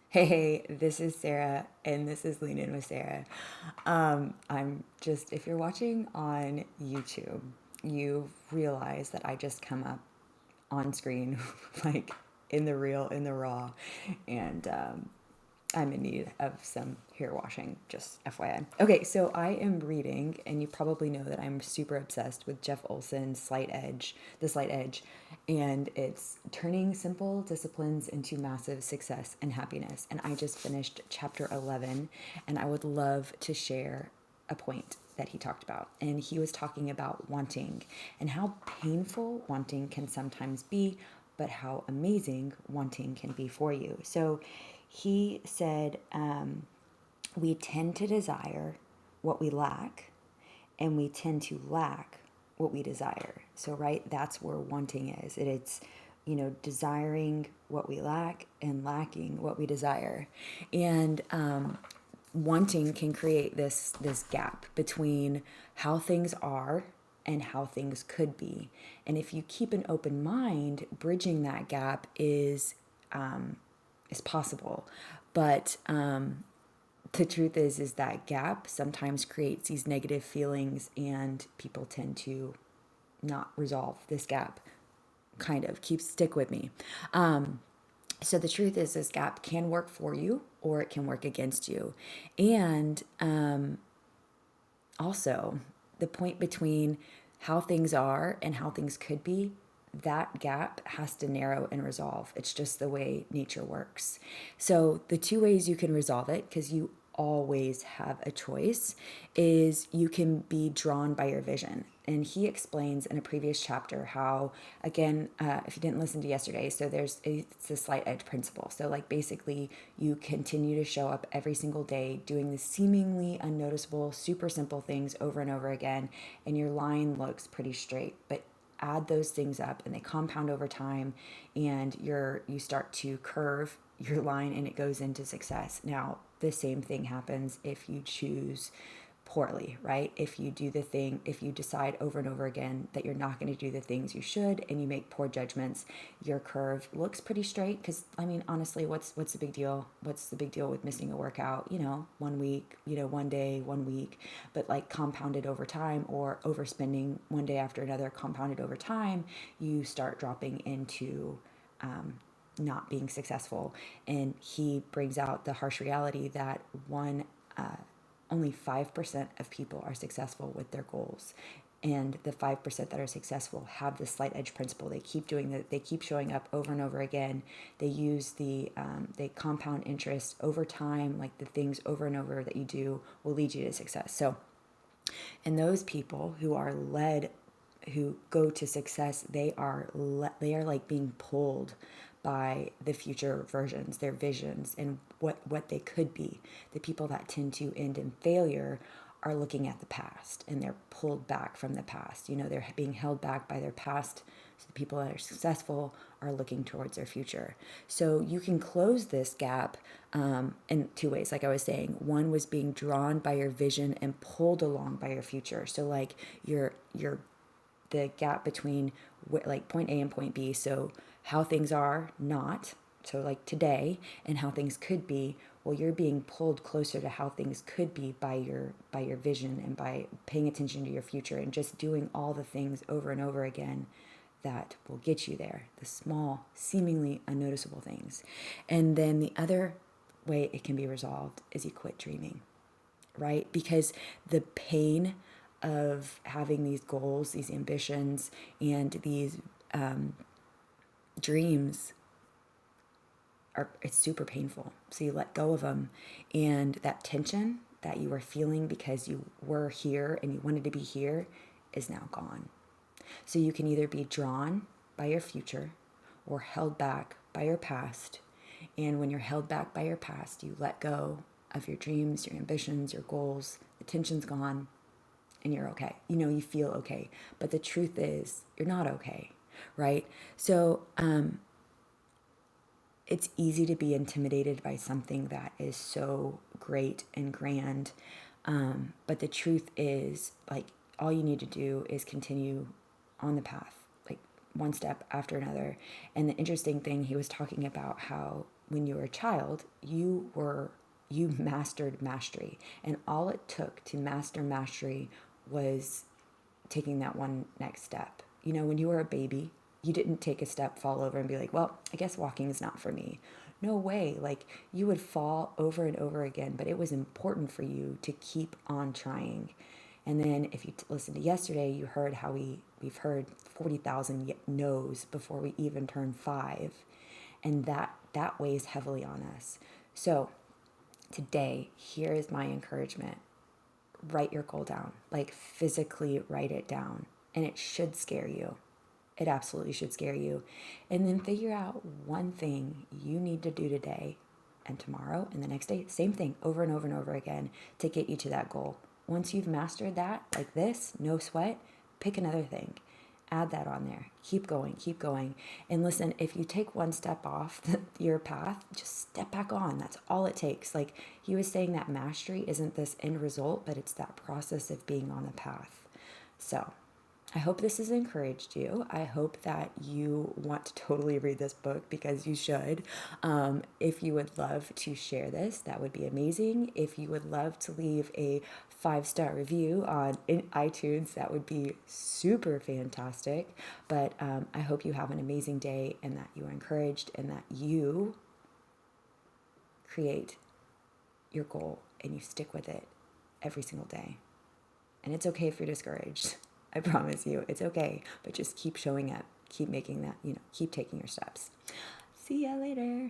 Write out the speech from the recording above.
Hey, this is Sarah, and this is Lean In with Sarah. If you're watching on YouTube, you realize that I just come up on screen, like in the real, in the raw, and I'm in need of some hair washing, just FYI. Okay, so I am reading, and you probably know that I'm super obsessed with Jeff Olson's The Slight Edge, and it's turning simple disciplines into massive success and happiness. And I just finished chapter 11, and I would love to share a point that he talked about. And he was talking about wanting and how painful wanting can sometimes be, but how amazing wanting can be for you. So he said, we tend to desire what we lack, and we tend to lack what we desire. So, right, that's where wanting is. It's, desiring what we lack and lacking what we desire. And wanting can create this gap between how things are and how things could be. And if you keep an open mind, bridging that gap is possible. But the truth is that gap sometimes creates these negative feelings, and people tend to not resolve this gap. Kind of stick with me. So the truth is, this gap can work for you or it can work against you. And also, the point between how things are and how things could be, that gap has to narrow and resolve. It's just the way nature works. So, the two ways you can resolve it, because you always have a choice, is you can be drawn by your vision. And he explains in a previous chapter how, again, if you didn't listen to yesterday, so it's the slight edge principle. So, like, basically, you continue to show up every single day doing the seemingly unnoticeable, super simple things over and over again, and your line looks pretty straight. But add those things up and they compound over time, and you start to curve your line and it goes into success. Now, the same thing happens if you choose poorly, right? If you decide over and over again that you're not going to do the things you should, and you make poor judgments, your curve looks pretty straight. Because I mean, honestly, what's the big deal? What's the big deal with missing a workout? 1 week, one day, 1 week, but like compounded over time, or overspending one day after another, compounded over time, you start dropping into not being successful. And he brings out the harsh reality that only 5% of people are successful with their goals. And the 5% that are successful have the slight edge principle. They keep doing that. They keep showing up over and over again. They use they compound interest over time. Like, the things over and over that you do will lead you to success. So, and those people who go to success, they are like being pulled by the future versions, their visions, and what they could be. The people that tend to end in failure are looking at the past, and they're pulled back from the past. They're being held back by their past. So the people that are successful are looking towards their future. So you can close this gap in two ways. Like I was saying, one was being drawn by your vision and pulled along by your future. So, like, your the gap between like point A and point B. So how things are not, so like today, and how things could be. Well, you're being pulled closer to how things could be by your vision, and by paying attention to your future and just doing all the things over and over again that will get you there. The small, seemingly unnoticeable things. And then the other way it can be resolved is you quit dreaming, right? Because the pain of having these goals, these ambitions, and these dreams it's super painful. So you let go of them, and that tension that you were feeling because you were here and you wanted to be here is now gone. So you can either be drawn by your future or held back by your past. And when you're held back by your past, you let go of your dreams, your ambitions, your goals. The tension's gone, and you're okay. You feel okay. But the truth is, you're not okay, right? So it's easy to be intimidated by something that is so great and grand. But the truth is, like, all you need to do is continue on the path, like one step after another. And the interesting thing, he was talking about how when you were a child, you mastered mastery. And all it took to master mastery was taking that one next step. You know, when you were a baby, you didn't take a step, fall over, and be like, well, I guess walking is not for me. No way. Like, you would fall over and over again, but it was important for you to keep on trying. And then if you listened to yesterday, you heard how we've heard 40,000 no's before we even turn 5. And that weighs heavily on us. So today, here is my encouragement. Write your goal down, like physically write it down. And it should scare you. It absolutely should scare you. And then figure out one thing you need to do today and tomorrow and the next day. Same thing over and over and over again to get you to that goal. Once you've mastered that, like this, no sweat, pick another thing. Add that on there. Keep going, keep going. And listen, if you take one step off your path, just step back on. That's all it takes. Like he was saying, that mastery isn't this end result, but it's that process of being on a path. So I hope this has encouraged you. I hope that you want to totally read this book because you should. If you would love to share this, that would be amazing. If you would love to leave a 5-star review on iTunes, that would be super fantastic. But I hope you have an amazing day and that you are encouraged and that you create your goal and you stick with it every single day. And it's okay if you're discouraged. I promise you, it's okay. But just keep showing up. Keep making that, keep taking your steps. See ya later.